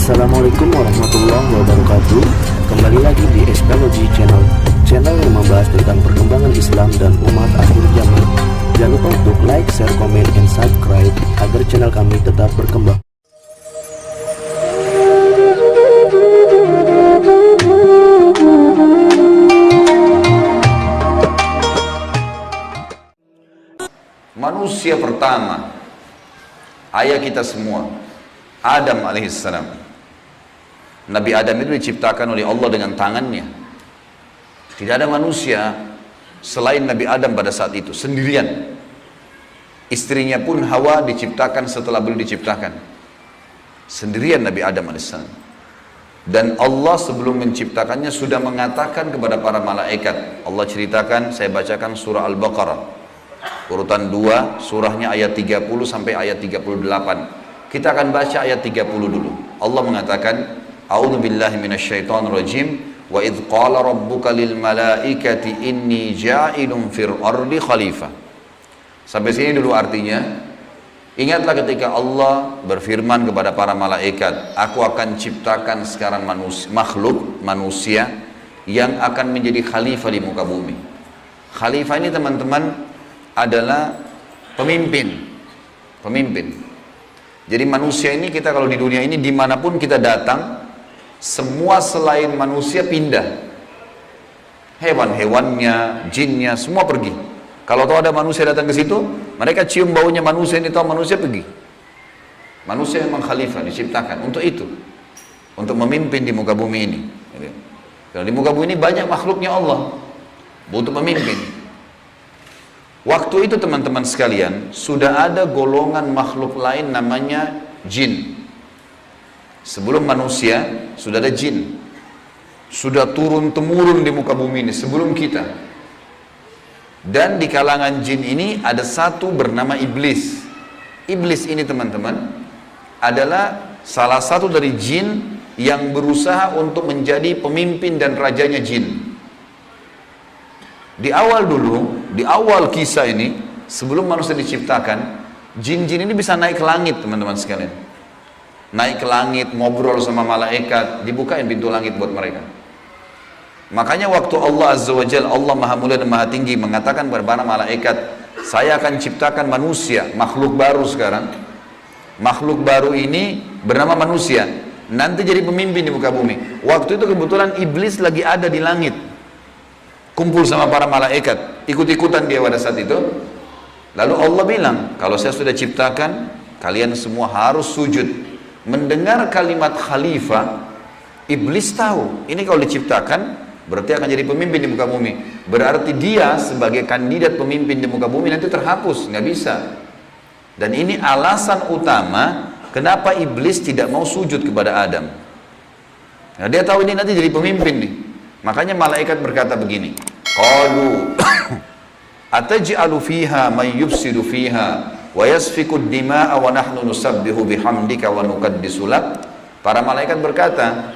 Assalamualaikum warahmatullahi wabarakatuh. Kembali lagi di Eskalogy Channel, channel yang membahas tentang perkembangan Islam dan umat akhir zaman. Jangan lupa untuk like, share, komen, and subscribe agar channel kami tetap berkembang. Manusia pertama, ayah kita semua, Adam alaihissalam. Nabi Adam itu diciptakan oleh Allah dengan tangannya. Tidak ada manusia selain Nabi Adam pada saat itu, sendirian. Istrinya pun Hawa diciptakan setelah beliau diciptakan. Sendirian Nabi Adam alaihissalam. Dan Allah sebelum menciptakannya sudah mengatakan kepada para malaikat. Allah ceritakan, saya bacakan surah Al-Baqarah. Urutan 2, surahnya ayat 30 sampai ayat 38. Kita akan baca ayat 30 dulu. Allah mengatakan, A'udzu billahi minasyaitonir rajim, wa idz qala rabbuka lil malaikati inni ja'ilun fil ardi khalifah. Sampai sini dulu artinya. Ingatlah ketika Allah berfirman kepada para malaikat, aku akan ciptakan sekarang manusia yang akan menjadi khalifah di muka bumi. Khalifah ini teman-teman adalah pemimpin. Jadi manusia ini, kita kalau di dunia ini dimanapun kita datang, semua selain manusia pindah. Hewan-hewannya, jinnya, semua pergi. Kalau tahu ada manusia datang ke situ, mereka cium baunya manusia ini, tahu manusia pergi. Manusia memang khalifah, diciptakan untuk itu, untuk memimpin di muka bumi ini. Kalau di muka bumi ini banyak makhluknya Allah, butuh pemimpin. Waktu itu teman-teman sekalian, sudah ada golongan makhluk lain namanya jin. Sebelum manusia, sudah ada jin. Sudah turun-temurun di muka bumi ini, sebelum kita. Dan di kalangan jin ini ada satu bernama iblis. Iblis ini teman-teman adalah salah satu dari jin yang berusaha untuk menjadi pemimpin dan rajanya jin. Di awal dulu, di awal kisah ini, sebelum manusia diciptakan, jin-jin ini bisa naik ke langit teman-teman sekalian. Naik ke langit, ngobrol sama malaikat, dibukain pintu langit buat mereka. Makanya waktu Allah Azza wa Jalla, Allah Maha Mulia dan Maha Tinggi, mengatakan kepada para malaikat, saya akan ciptakan manusia, makhluk baru sekarang. Makhluk baru ini bernama manusia, nanti jadi pemimpin di muka bumi. Waktu itu kebetulan iblis lagi ada di langit, kumpul sama para malaikat, ikut-ikutan dia pada saat itu. Lalu Allah bilang, kalau saya sudah ciptakan, kalian semua harus sujud. Mendengar kalimat khalifah, iblis tahu, ini kalau diciptakan, berarti akan jadi pemimpin di muka bumi. Berarti dia sebagai kandidat pemimpin di muka bumi nanti terhapus, nggak bisa. Dan ini alasan utama, kenapa iblis tidak mau sujud kepada Adam. Nah, dia tahu ini nanti jadi pemimpin nih. Makanya malaikat berkata begini, qalu ataj'alu fiha may yufsidu fiha wa yasfiku ad-dima'a wa nahnu nusabbihu bihamdika wa nuqaddisu lak. Para malaikat berkata,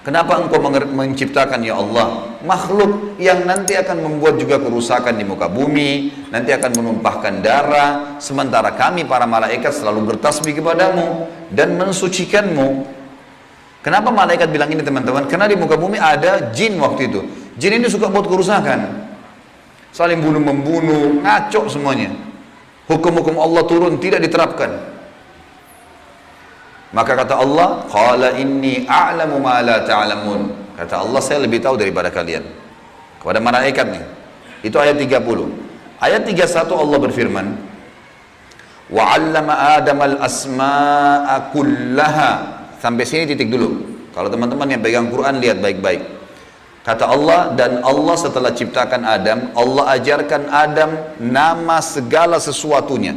kenapa engkau menciptakan ya Allah makhluk yang nanti akan membuat juga kerusakan di muka bumi, nanti akan menumpahkan darah, sementara kami para malaikat selalu bertasbih kepadamu dan mensucikanmu. Kenapa malaikat bilang ini teman-teman? Karena di muka bumi ada jin waktu itu. Jin ini suka buat kerusakan, saling bunuh-membunuh, ngaco semuanya. Hukum-hukum Allah turun, tidak diterapkan. Maka kata Allah, qala inni a'lamu ma la ta'lamun. Kata Allah, saya lebih tahu daripada kalian. Kepada malaikat nih. Itu ayat 30. Ayat 31 Allah berfirman, wa 'allama Adamal asma'a kullaha. Sampai sini titik dulu. Kalau teman-teman yang pegang Quran lihat baik-baik. Kata Allah, dan Allah setelah ciptakan Adam, Allah ajarkan Adam nama segala sesuatunya.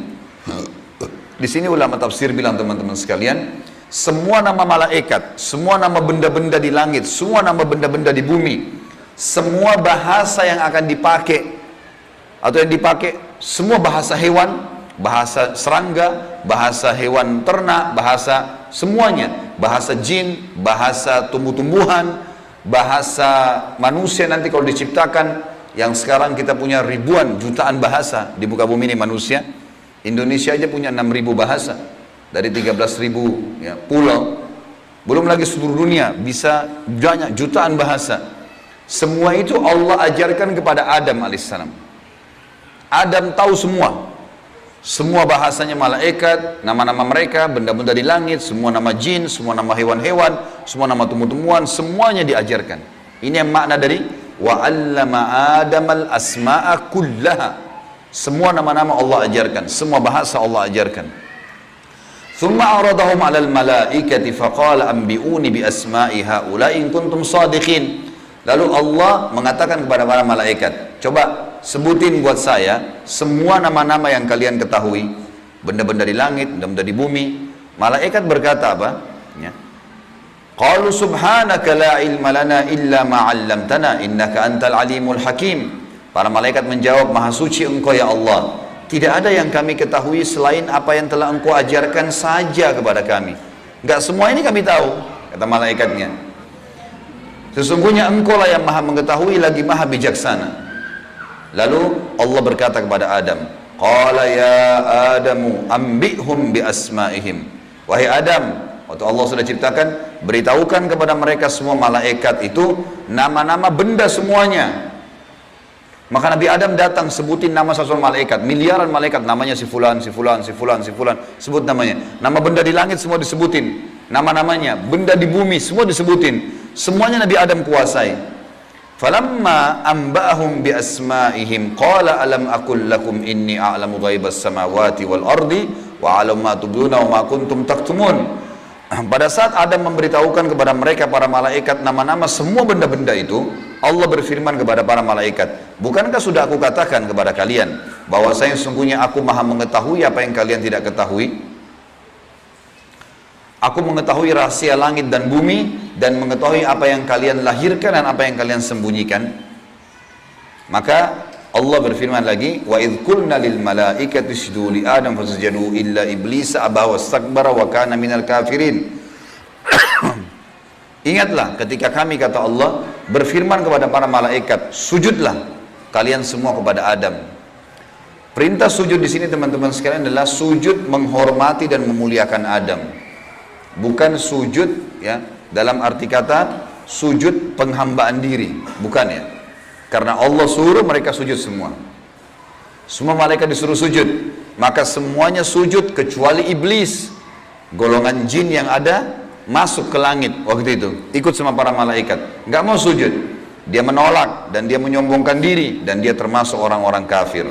Di sini ulama tafsir bilang teman-teman sekalian, semua nama malaikat, semua nama benda-benda di langit, semua nama benda-benda di bumi, semua bahasa yang akan dipakai atau yang dipakai, semua bahasa hewan, bahasa serangga, bahasa hewan ternak, bahasa semuanya. Bahasa jin, bahasa tumbuh-tumbuhan, bahasa manusia nanti kalau diciptakan, yang sekarang kita punya ribuan, jutaan bahasa di muka bumi ini manusia. Indonesia aja punya 6.000 bahasa dari 13.000 ya, pulau. Belum lagi seluruh dunia, bisa banyak jutaan bahasa. Semua itu Allah ajarkan kepada Adam alaihissalam. Adam tahu semua. Semua bahasanya malaikat, nama-nama mereka, benda-benda di langit, semua nama jin, semua nama hewan-hewan, semua nama tumbuh-tumbuhan, semuanya diajarkan. Ini yang makna dari wa 'allama Adamal asma'a kullaha. Semua nama-nama Allah ajarkan, semua bahasa Allah ajarkan. Thumma aradahum 'alal malaikati faqala anbi'uni bi asma'i haula'i in kuntum shadiqin. Lalu Allah mengatakan kepada para malaikat, coba sebutin buat saya semua nama-nama yang kalian ketahui, benda-benda di langit, benda-benda di bumi. Malaikat berkata apa? Ya. Qalu subhanaka la ilma lana illa ma 'allamtana innaka antal alimul hakim. Para malaikat menjawab, maha suci engkau ya Allah. Tidak ada yang kami ketahui selain apa yang telah engkau ajarkan saja kepada kami. Enggak semua ini kami tahu, kata malaikatnya. Sesungguhnya engkau lah yang maha mengetahui lagi maha bijaksana. Lalu Allah berkata kepada Adam, Qala ya Adamu ambihum bi asma'ihim. Wahai Adam, waktu Allah sudah ciptakan, beritahukan kepada mereka semua malaikat itu nama-nama benda semuanya. Maka Nabi Adam datang sebutin nama satu malaikat, miliaran malaikat, namanya si fulan, si fulan, si fulan, si fulan, sebut namanya. Nama benda di langit semua disebutin, nama-namanya, benda di bumi semua disebutin. Semuanya Nabi Adam kuasai. Falamma amba'ahum bi asma'ihim qala alam aqul lakum inni a'lamu ghaibas samawati wal ardi wa a'lamu ma tubduna wa ma kuntum taktumun. Pada saat Adam memberitahukan kepada mereka para malaikat nama-nama semua benda-benda itu, Allah berfirman kepada para malaikat, bukankah sudah aku katakan kepada kalian bahwa saya sesungguhnya aku maha mengetahui apa yang kalian tidak ketahui? Aku mengetahui rahasia langit dan bumi dan mengetahui apa yang kalian lahirkan dan apa yang kalian sembunyikan. Maka Allah berfirman lagi, wa idh qulna lil malaikati isjudu li Adam fasajadu illa iblis aba wastakbara wa kana minal kafirin. Ingatlah ketika kami, kata Allah, berfirman kepada para malaikat, sujudlah kalian semua kepada Adam. Perintah sujud di sini teman-teman sekalian adalah sujud menghormati dan memuliakan Adam. Bukan sujud ya dalam arti kata sujud penghambaan diri, bukan ya. Karena Allah suruh mereka sujud semua. Semua malaikat disuruh sujud, maka semuanya sujud kecuali iblis, golongan jin yang ada masuk ke langit waktu itu, ikut sama para malaikat, nggak mau sujud. Dia menolak dan dia menyombongkan diri dan dia termasuk orang-orang kafir.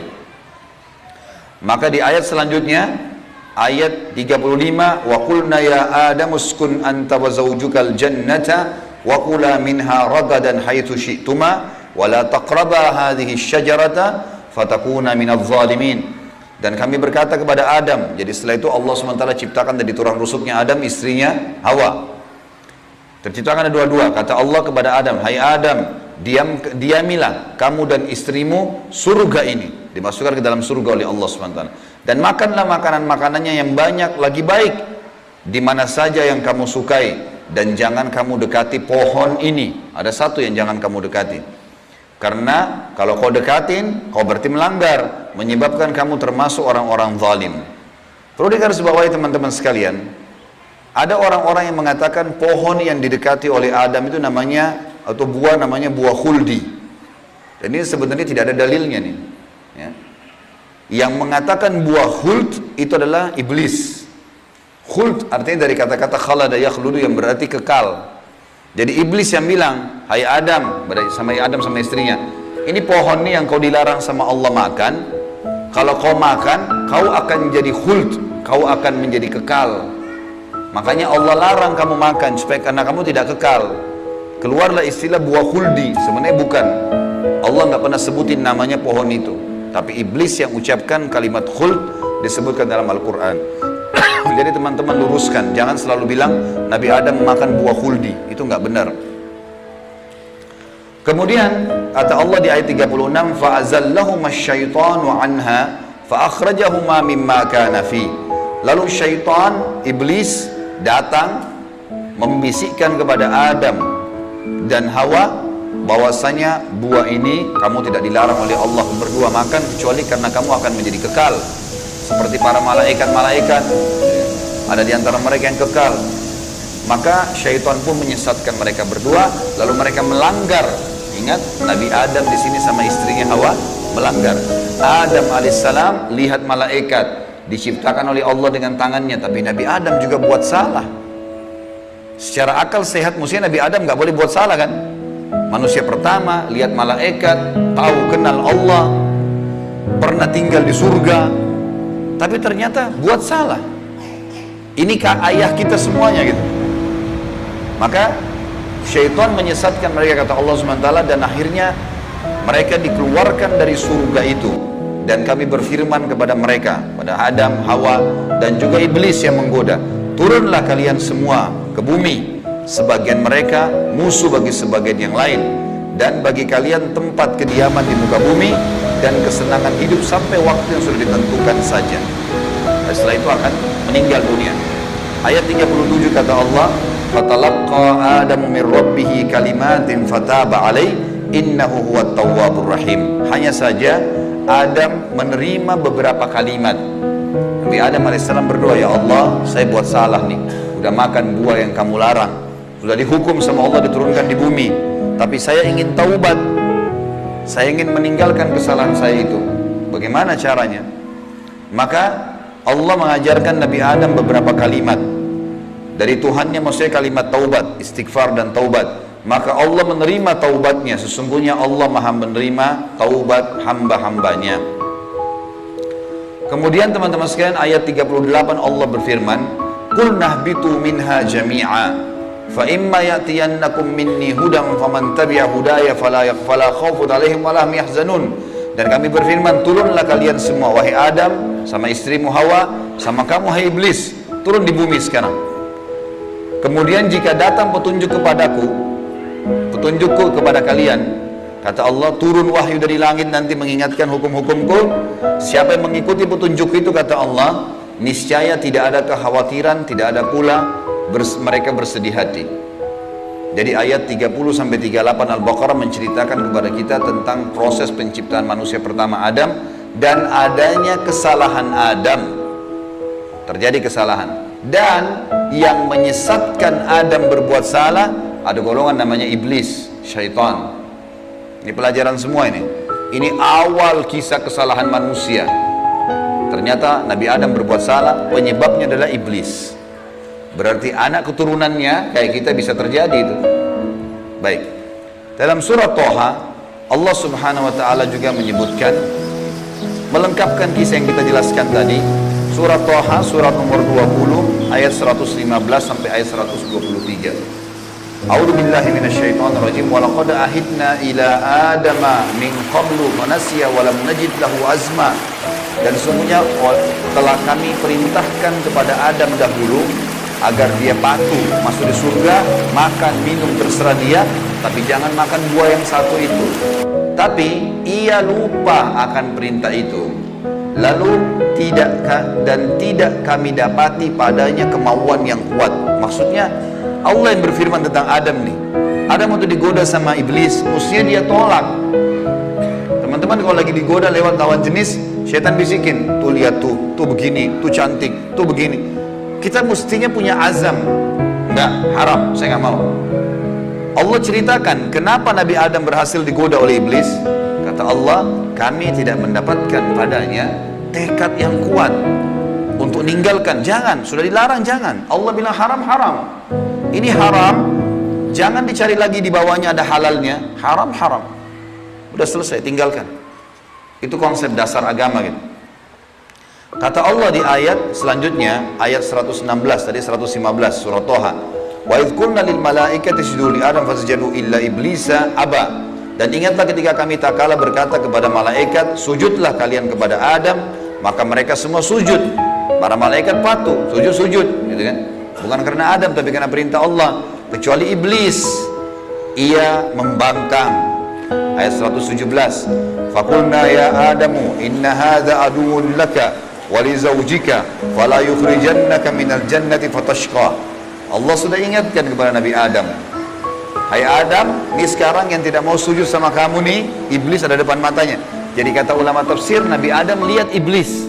Maka di ayat selanjutnya, ayat 35, wa qulna ya Adam uskun anta wa zawjukal jannata wa kula minha ragadan haitsu syi'tuma wa la taqraba hadhihi syajarata fatakuna minadh dhalimin. Dan kami berkata kepada Adam, jadi setelah itu Allah SWT ciptakan dari tulang rusuknya Adam istrinya Hawa. Terciptakan ada dua-dua. Kata Allah kepada Adam, hai Adam, diamilah kamu dan istrimu surga ini, dimasukkan ke dalam surga oleh Allah SWT. Dan makanlah makanan-makanannya yang banyak lagi baik, di mana saja yang kamu sukai, dan jangan kamu dekati pohon ini. Ada satu yang jangan kamu dekati. Karena kalau kau dekatin, kau berarti melanggar, menyebabkan kamu termasuk orang-orang zalim. Perlu digarisbawahi teman-teman sekalian, ada orang-orang yang mengatakan pohon yang didekati oleh Adam itu namanya, atau buah namanya buah khuldi. Dan ini sebenarnya tidak ada dalilnya nih. Ya. Yang mengatakan buah khuld itu adalah iblis. Khuld artinya dari kata-kata khalada yakhludu yang berarti kekal. Jadi iblis yang bilang, hai Adam, sama Adam sama istrinya, ini pohon nih yang kau dilarang sama Allah makan, kalau kau makan, kau akan menjadi khuld, kau akan menjadi kekal. Makanya Allah larang kamu makan, supaya karena kamu tidak kekal. Keluarlah istilah buah khuldi, sebenarnya bukan. Allah nggak pernah sebutin namanya pohon itu. Tapi iblis yang ucapkan kalimat khuld disebutkan dalam Al-Quran. Jadi teman-teman luruskan, jangan selalu bilang Nabi Adam makan buah khuldi, itu nggak benar. Kemudian kata Allah di ayat 36, fa'azallahuma syaitanu anha fa'akhrajahuma mimma kana fi. Lalu syaitan, iblis datang membisikkan kepada Adam dan Hawa bahwasanya buah ini kamu tidak dilarang oleh Allah berdua makan kecuali karena kamu akan menjadi kekal seperti para malaikat-malaikat, ada di antara mereka yang kekal. Maka syaitan pun menyesatkan mereka berdua, lalu mereka melanggar. Ingat, Nabi Adam di sini sama istrinya Hawa melanggar. Adam alaihissalam lihat malaikat diciptakan oleh Allah dengan tangannya, tapi Nabi Adam juga buat salah. Secara akal sehat mestinya Nabi Adam nggak boleh buat salah kan? Manusia pertama lihat malaikat, tahu kenal Allah, pernah tinggal di surga, tapi ternyata buat salah. Inikah ayah kita semuanya gitu? Maka syaitan menyesatkan mereka, kata Allah SWT, dan akhirnya mereka dikeluarkan dari surga itu. Dan kami berfirman kepada mereka, pada Adam, Hawa, dan juga iblis yang menggoda, turunlah kalian semua ke bumi. Sebagian mereka musuh bagi sebagian yang lain, dan bagi kalian tempat kediaman di muka bumi dan kesenangan hidup sampai waktu yang sudah ditentukan saja. Dan setelah itu akan meninggal dunia. Ayat 37 kata Allah, fatalaqqa Adamu min rabbih kalimatin fataba alaihi innahu huwat tawwabur rahim. Hanya saja Adam menerima beberapa kalimat. Nabi Adam alaihissalam berdoa, ya Allah, saya buat salah nih, udah makan buah yang kamu larang, sudah dihukum sama Allah diturunkan di bumi, tapi saya ingin taubat, saya ingin meninggalkan kesalahan saya itu. Bagaimana caranya? Maka Allah mengajarkan Nabi Adam beberapa kalimat dari Tuhannya, maksudnya kalimat taubat, istighfar dan taubat. Maka Allah menerima taubatnya. Sesungguhnya Allah maha menerima taubat hamba-hambanya. Kemudian teman-teman sekalian, ayat 38 Allah berfirman, qul nahbitu minha jami'a fa imma ya'tiyannakum minni hudan faman tabi'a hudaya fala khaufun 'alaihim wa lahum yahzanun. Dan kami berfirman, turunlah kalian semua, wahai Adam, sama istrimu Hawa, sama kamu hai iblis, turun di bumi sekarang. Kemudian jika datang petunjukku kepada kalian, kata Allah, turun wahyu dari langit nanti mengingatkan hukum-hukumku. Siapa yang mengikuti petunjuk itu, kata Allah, niscaya tidak ada kekhawatiran, tidak ada pula mereka bersedih hati. Jadi ayat 30-38 Al-Baqarah menceritakan kepada kita tentang proses penciptaan manusia pertama Adam dan adanya kesalahan Adam. Terjadi kesalahan. Dan yang menyesatkan Adam berbuat salah, ada golongan namanya iblis, syaitan. Ini pelajaran semua ini. Ini awal kisah kesalahan manusia. Ternyata Nabi Adam berbuat salah, penyebabnya adalah iblis. Berarti anak keturunannya kayak kita bisa terjadi itu. Baik. Dalam surah Toha, Allah Subhanahu wa taala juga menyebutkan, melengkapkan kisah yang kita jelaskan tadi. Surah Toha, surat nomor 20, ayat 115 sampai ayat 123. A'udzu billahi minasyaitonir rajim. Wa laqad ahidna ila adama min qablu wa nasiya wa lam najid lahu azma. Dan sesungguhnya telah kami perintahkan kepada Adam dahulu agar dia patuh masuk di surga, makan minum terserah dia, tapi jangan makan buah yang satu itu. Tapi ia lupa akan perintah itu. Lalu tidak kami dapati padanya kemauan yang kuat. Maksudnya Allah yang berfirman tentang Adam nih. Adam waktu digoda sama iblis, mestinya dia tolak. Teman-teman kalau lagi digoda lewat lawan jenis, syaitan bisikin, tuh lihat tuh begini, tuh cantik, tuh begini. Kita mestinya punya azam, enggak, haram, saya nggak mau. Allah ceritakan kenapa Nabi Adam berhasil digoda oleh iblis. Kata Allah, kami tidak mendapatkan padanya tekad yang kuat untuk meninggalkan. Jangan, sudah dilarang jangan. Allah bilang haram. Ini haram, jangan dicari lagi di bawahnya ada halalnya. Haram. Udah selesai, tinggalkan. Itu konsep dasar agama gitu. Kata Allah di ayat selanjutnya, ayat 116 tadi 115 surah Toha. Wa idh qulna lil malaikati isjudu li Adam fasajadu illa iblisa aba. Dan ingatlah ketika kami tak kala berkata kepada malaikat, sujudlah kalian kepada Adam, maka mereka semua sujud. Para malaikat patuh, sujud, gitu kan? Bukan karena Adam, tapi karena perintah Allah. Kecuali iblis, ia membangkang. Ayat 117. Faqulna ya Adamu inna hadza aduwwun laka wa li zawjika fala yukhrijannaka minal jannati fatashqa. Allah sudah ingatkan kepada Nabi Adam. Hai Adam, ini sekarang yang tidak mau sujud sama kamu nih, iblis ada depan matanya. Jadi kata ulama tafsir, Nabi Adam lihat iblis.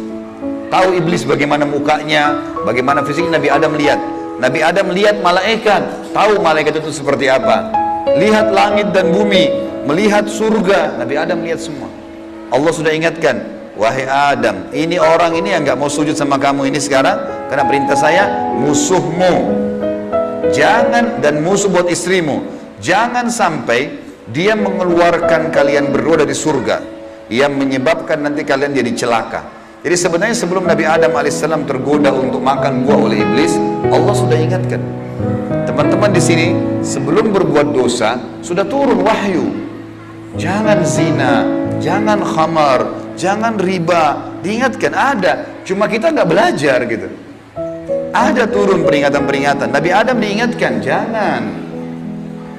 Tahu iblis bagaimana mukanya, bagaimana fisiknya, Nabi Adam lihat. Nabi Adam lihat malaikat, tahu malaikat itu seperti apa. Lihat langit dan bumi, melihat surga, Nabi Adam lihat semua. Allah sudah ingatkan, wahai Adam, ini orang ini yang nggak mau sujud sama kamu ini sekarang, karena perintah saya, musuhmu. Jangan, dan musuh buat istrimu, jangan sampai dia mengeluarkan kalian berdua dari surga, yang menyebabkan nanti kalian jadi celaka. Jadi sebenarnya sebelum Nabi Adam alaihissalam tergoda untuk makan buah oleh iblis, Allah sudah ingatkan. Teman-teman di sini sebelum berbuat dosa sudah turun wahyu. Jangan zina, jangan khamar, jangan riba. Diingatkan ada, cuma kita nggak belajar gitu. Ada turun peringatan-peringatan. Nabi Adam diingatkan, jangan.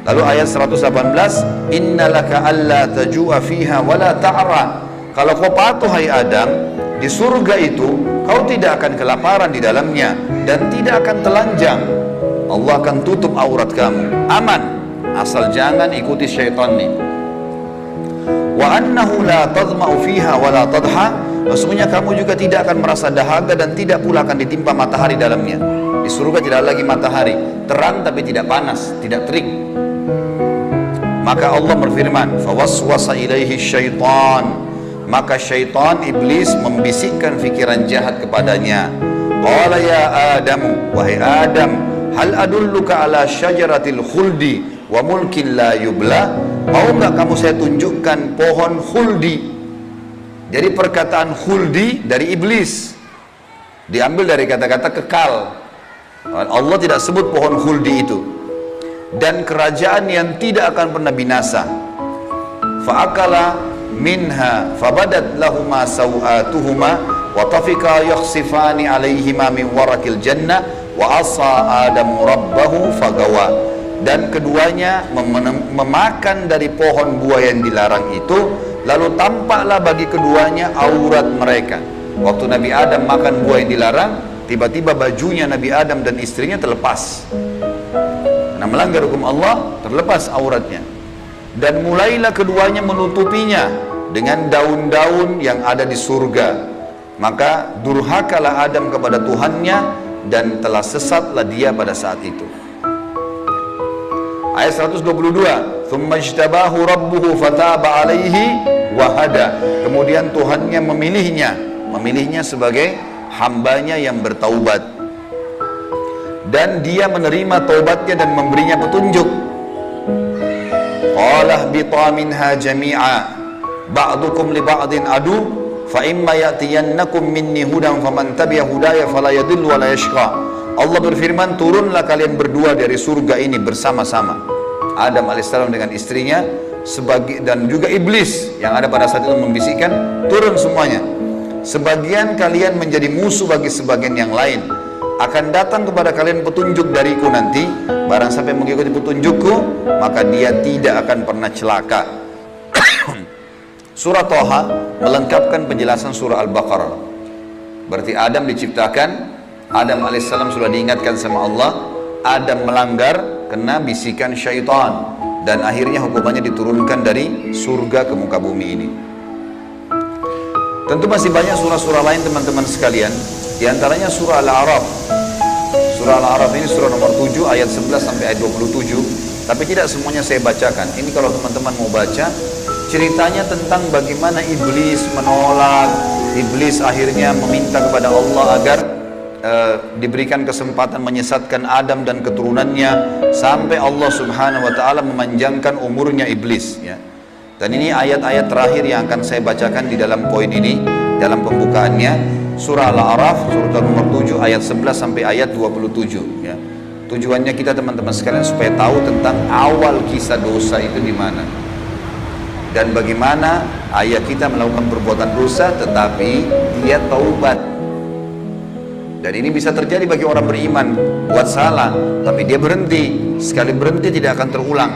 Lalu ayat 118, innalaka alla tajua fiha wala ta'ra. Kalau kau patuh hai Adam, di surga itu kau tidak akan kelaparan di dalamnya dan tidak akan telanjang. Allah akan tutup aurat kamu, aman, asal jangan ikuti syaitan nih. Wa annahu la tadma'u fiha wa la tadha. Sesungguhnya kamu juga tidak akan merasa dahaga dan tidak pula akan ditimpa matahari dalamnya. Di surga tidak lagi matahari, terang tapi tidak panas, tidak terik. Maka Allah berfirman, fawaswasa ilaihi syaitan. Maka syaitan, iblis, membisikkan fikiran jahat kepadanya. Qala ya Adamu, wahai Adam, hal adulluka ala syajaratil khuldi wa mulkin la yubla. Mau nggak kamu saya tunjukkan pohon khuldi? Jadi perkataan khuldi dari iblis, diambil dari kata-kata kekal. Allah tidak sebut pohon khuldi itu. Dan kerajaan yang tidak akan pernah binasa. Fa'akala minha fabadat lahuma sawatuhuma wa tafika yakhsifani alaihima min warakil jannah wa asa adamu rabbahu fagawa. Dan keduanya memakan dari pohon buah yang dilarang itu, lalu tampaklah bagi keduanya aurat mereka. Waktu Nabi Adam makan buah yang dilarang, tiba-tiba bajunya Nabi Adam dan istrinya terlepas. Karena melanggar hukum Allah, terlepas auratnya. Dan mulailah keduanya menutupinya dengan daun-daun yang ada di surga. Maka durhakalah Adam kepada Tuhannya dan telah sesatlah dia pada saat itu. Ayat 122, "Tsumma ijtabahu rabbuhu fataba 'alaihi wa hada." Kemudian Tuhannya memilihnya sebagai hambanya yang bertaubat. Dan dia menerima taubatnya dan memberinya petunjuk. Qala bita minha jami'a ba'dukum li ba'din adu fa imma ya'tiyannakum minni hudan faman tabi'a hudaya fala yadhillu wa la yashqa. Allah berfirman, turunlah kalian berdua dari surga ini bersama-sama. Adam alaihissalam dengan istrinya dan juga iblis yang ada pada saat itu membisikkan, turun semuanya. Sebagian kalian menjadi musuh bagi sebagian yang lain. Akan datang kepada kalian petunjuk dariku nanti. Barang siapa yang mengikuti petunjukku, maka dia tidak akan pernah celaka. Surah Thaha melengkapkan penjelasan surah Al-Baqarah. Berarti Adam diciptakan, Adam alaihissalam sudah diingatkan sama Allah, Adam melanggar, kena bisikan syaitan, dan akhirnya hukumannya diturunkan dari surga ke muka bumi ini. Tentu masih banyak surah-surah lain teman-teman sekalian, diantaranya surah Al-A'raf. Surah Al-A'raf ini surah nomor 7 ayat 11 sampai ayat 27, tapi tidak semuanya saya bacakan. Ini kalau teman-teman mau baca, ceritanya tentang bagaimana iblis menolak, iblis akhirnya meminta kepada Allah agar diberikan kesempatan menyesatkan Adam dan keturunannya, sampai Allah subhanahu wa ta'ala memanjangkan umurnya iblis ya. Dan ini ayat-ayat terakhir yang akan saya bacakan di dalam poin ini, dalam pembukaannya, surah Al-A'raf surah nomor 7 ayat 11 sampai ayat 27 ya. Tujuannya kita teman-teman sekalian supaya tahu tentang awal kisah dosa itu di mana, dan bagaimana ayah kita melakukan perbuatan dosa tetapi dia taubat. Dan ini bisa terjadi bagi orang beriman, buat salah tapi dia berhenti, sekali berhenti tidak akan terulang.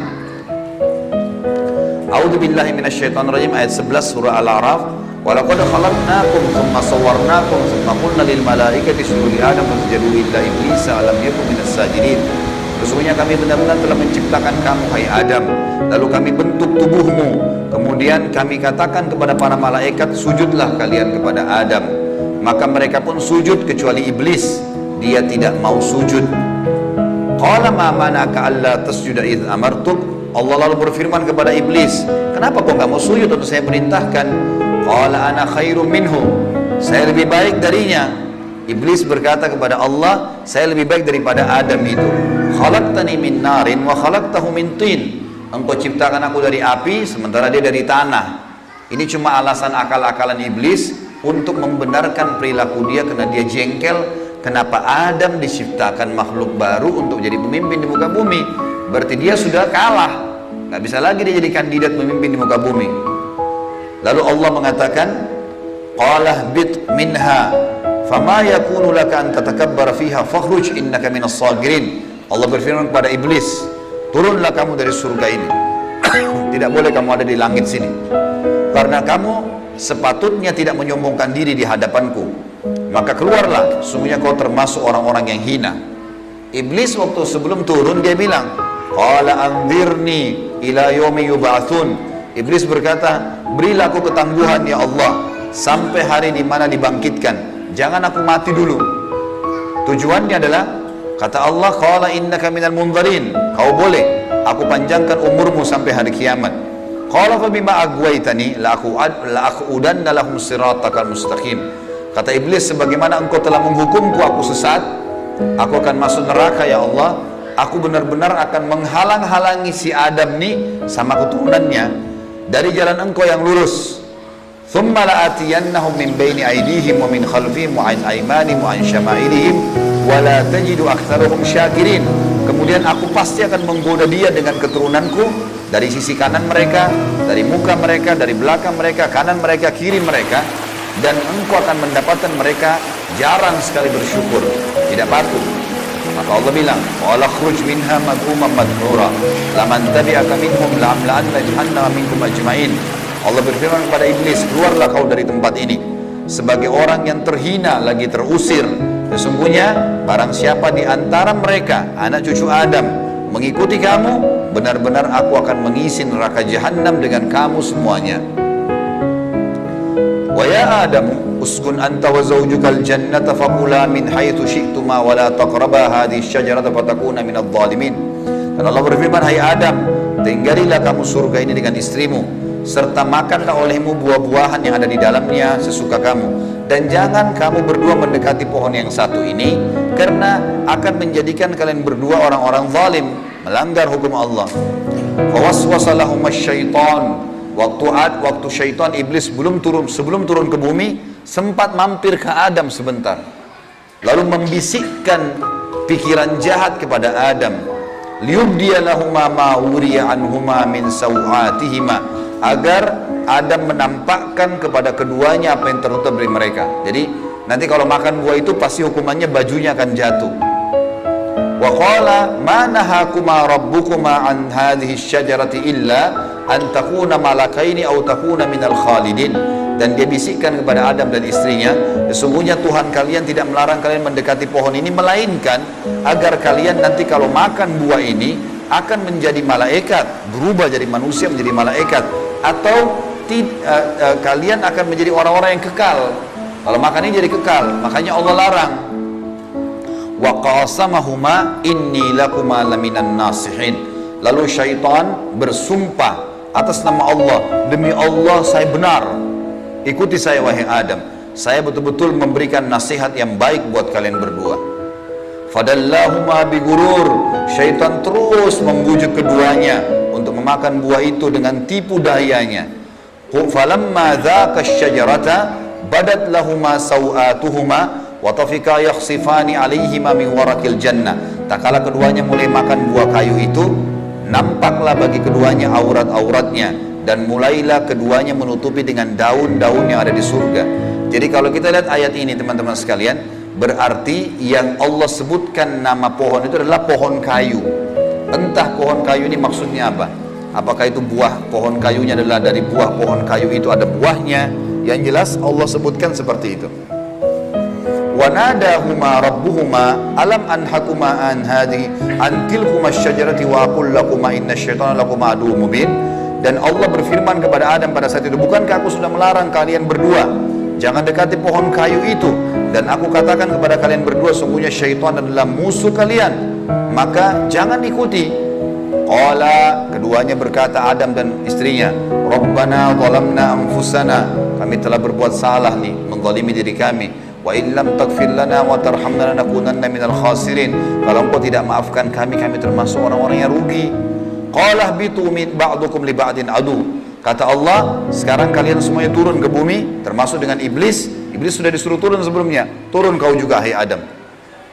A'udzubillahi minasyaitonirrajim, ayat 11 surah Al-A'raf. Wa laqad khalaqnakum tsumma sawwarnakum tsumma qulna lil malaikati isjudu li Adam fasajadu illa iblisa lam yakun minas sajidin. Sesungguhnya kami benar-benar telah menciptakan kamu hai Adam, lalu kami bentuk tubuhmu, kemudian kami katakan kepada para malaikat, sujudlah kalian kepada Adam. Maka mereka pun sujud kecuali iblis, dia tidak mau sujud. Qala ma mana'aka alla tasjuda idh amartuk. Allah lalu berfirman kepada iblis, kenapa kau nggak mau sujud untuk saya perintahkan? Qala ana khairum minhu, saya lebih baik darinya. Iblis berkata kepada Allah, saya lebih baik daripada Adam itu. Khalaqtani min narin wa khalaqtahu min tin. Engkau ciptakan aku dari api, sementara dia dari tanah. Ini cuma alasan akal-akalan iblis untuk membenarkan perilaku dia, karena dia jengkel kenapa Adam diciptakan makhluk baru untuk jadi pemimpin di muka bumi. Berarti dia sudah kalah, nggak bisa lagi dia jadi kandidat pemimpin di muka bumi. Lalu Allah mengatakan, qala bit minha fama yakunu laka an tatakabbara fiha fakhruj innaka minas sagirin. Allah berfirman kepada iblis, turunlah kamu dari surga ini. Tidak boleh kamu ada di langit sini, karena kamu sepatutnya tidak menyombongkan diri di hadapanku. Maka keluarlah, sungguhnya kau termasuk orang-orang yang hina. Iblis waktu sebelum turun dia bilang, qala anzirni ila yaumi yub'atsun. Iblis berkata, berilah aku ketangguhan ya Allah sampai hari di mana dibangkitkan. Jangan aku mati dulu. Tujuannya adalah, kata Allah, qala innaka minal munzarin. Kau boleh, aku panjangkan umurmu sampai hari kiamat. Qala fa bima aghwaytani la aqudanna lahum siratakal mustaqim. Kata iblis, sebagaimana engkau telah menghukumku aku sesat, aku akan masuk neraka ya Allah. Aku benar-benar akan menghalang-halangi si Adam nih sama keturunannya dari jalan engkau yang lurus. Thumma la'atiyannahum min baini aydihim wa min khalfihim wa an aymanihim wa an syama'ilihim wa la tajidu aktsaruhum syakirin. Kemudian aku pasti akan menggoda dia dengan keturunanku dari sisi kanan mereka, dari muka mereka, dari belakang mereka, kanan mereka, kiri mereka, dan engkau akan mendapatkan mereka jarang sekali bersyukur, tidak patuh. Maka Allah bilang, wala khruj minha madhuman madhura laman tabi'aka minhum la'amla'anna jahannama minkum ajma'in. Allah berfirman kepada iblis, keluarlah kau dari tempat ini sebagai orang yang terhina lagi terusir. Sesungguhnya barang siapa di antara mereka anak cucu Adam mengikuti kamu, benar-benar aku akan mengisi neraka jahanam dengan kamu semuanya. Wa ya Adamu uskun anta wa zawjukal jannata fakula min haitsu syi'tuma wa la taqraba hadhihi syajarata fatakuna minadh dhalimin. Dan Allah berfirman, hai Adam, tinggalilah kamu surga ini dengan istrimu, serta makanlah olehmu buah-buahan yang ada di dalamnya sesuka kamu, dan jangan kamu berdua mendekati pohon yang satu ini, karena akan menjadikan kalian berdua orang-orang zalim, melanggar hukum Allah. Fawaswasa lahum asy-syaitan. Waktu syaitan iblis sebelum turun ke bumi, sempat mampir ke Adam sebentar, lalu membisikkan pikiran jahat kepada Adam, liyubdiya lahuma ma wuriya anhuma min sawatihima, agar Adam menampakkan kepada keduanya apa yang tertutup dari mereka. Jadi nanti kalau makan buah itu pasti hukumannya bajunya akan jatuh. Wa qala ma nahakuma rabbukuma an hadhihi syajarati illa an takuna malakaini aw takuna minal khalidin. Dan dia bisikkan kepada Adam dan istrinya, sesungguhnya Tuhan kalian tidak melarang kalian mendekati pohon ini, melainkan agar kalian nanti kalau makan buah ini akan menjadi malaikat, berubah jadi manusia menjadi malaikat, atau kalian akan menjadi orang-orang yang kekal. Kalau makan ini jadi kekal, makanya Allah larang. Wa qasamahuma inni lakuma laminan nasihin. Lalu syaitan bersumpah atas nama Allah, demi Allah saya benar, ikuti saya wahai Adam, saya betul-betul memberikan nasihat yang baik buat kalian berdua. Fadallahuma bigurur. Syaitan terus membujuk keduanya untuk memakan buah itu dengan tipu dayanya. Falamma dzaka asy-syajarata badat lahuma sawatuhuma wa tafika yakhsifani alaihima min warakil jannah. Tak kala keduanya mulai makan buah kayu itu, nampaklah bagi keduanya aurat-auratnya, dan mulailah keduanya menutupi dengan daun-daun yang ada di surga. Jadi kalau kita lihat ayat ini teman-teman sekalian, berarti yang Allah sebutkan nama pohon itu adalah pohon kayu. Entah pohon kayu ini maksudnya apa, apakah itu buah pohon kayunya adalah dari buah pohon kayu itu ada buahnya, yang jelas Allah sebutkan seperti itu. Wa nadahuma rabbuhuma alam anhakuma an hadhi an tilkuma asy-syajarati wa aqul lakuma inna syaitana lakuma aduwwum mubin. Dan Allah berfirman kepada Adam pada saat itu, bukankah aku sudah melarang kalian berdua jangan dekati pohon kayu itu, dan aku katakan kepada kalian berdua sungguhnya syaitan adalah musuh kalian, maka jangan ikuti. Qala, keduanya berkata, Adam dan istrinya, Rabbana zalamna anfusana, kami telah berbuat salah nih, menzalimi diri kami. Wa illam taghfir lana wa tarhamna lanakunanna minal khasirin. Kalau engkau tidak maafkan kami, kami termasuk orang-orang yang rugi. Qala bitu min ba'dukum li ba'din adu. Kata Allah, sekarang kalian semuanya turun ke bumi, termasuk dengan iblis. Iblis sudah disuruh turun sebelumnya. Turun kau juga, hai Adam.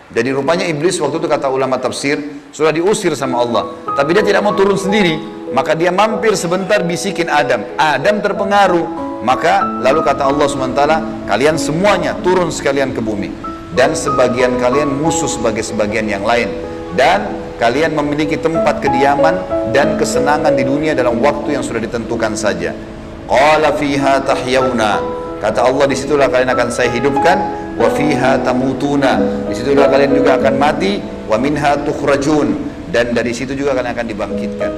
Jadi rupanya iblis waktu itu, kata ulama tafsir, sudah diusir sama Allah. Tapi dia tidak mau turun sendiri. Maka dia mampir sebentar bisikin Adam. Adam terpengaruh. Maka lalu kata Allah SWT, kalian semuanya turun sekalian ke bumi. Dan sebagian kalian musuh sebagai sebagian yang lain. Dan kalian memiliki tempat kediaman dan kesenangan di dunia dalam waktu yang sudah ditentukan saja. Qala fiha tahyawna. Kata Allah, disitulah kalian akan saya hidupkan. Wa fiha tamutuna. Disitulah kalian juga akan mati. Wa minha tukhrajun. Dan dari situ juga kalian akan dibangkitkan.